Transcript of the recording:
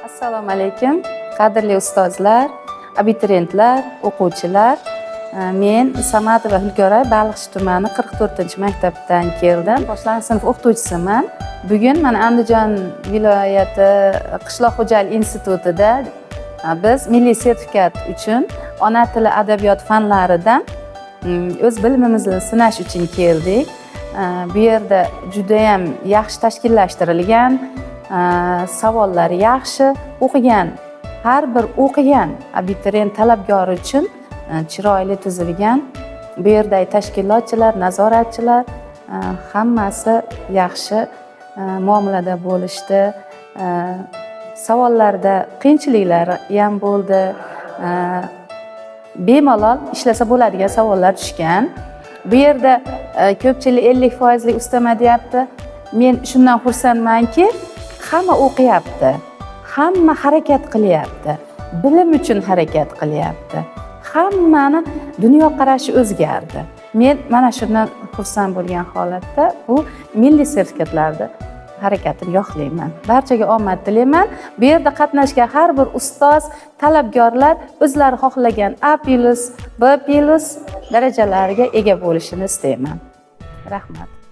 Assalomu alaykum, qadrli ustozlar, abituriyentlar, o'quvchilar. Men Samatova Hulkoray Baliqchi tumani 44-maktabdan keldim. Boshlang'ich sinf o'qituvchisiman. Bugun mana Andijon viloyati qishloq xo'jalik institutida biz milliy sertifikat uchun ona tili adabiyot fanlaridan o'z bilimimizni sinash uchun keldik. Bu yerda juda ham yaxshi tashkillashtirilgan, savollar yaxshi, har bir o'qigan abituriyent talabgor uchun chiroyli tuzilgan. Bu yerdagi tashkilotchilar, nazoratchilar hammasi yaxshi muomalada bo'lishdi. Savollarda qiyinchiliklar ham bo'ldi. Bemalol ishlasa bo'ladigan savollar tushgan. Bu yerda ko'pchilik 50% ustama deyapti. Men shundan xursandmanki, hamma o'qiyapti, hamma harakat qilyapti, bilim uchun harakat qilyapti. Hammani dunyoqarashi o'zgardi. Men mana shundan xursand bo'lgan holatda bu milliy sertifikatlarni harakatini yoqlayman. Barchaga omad tilayman. Bu yerda qatnashgan har bir ustoz, talabgorlar o'zlari xohlagan A+, B+ darajalariga ega bo'lishini istayman. Rahmat.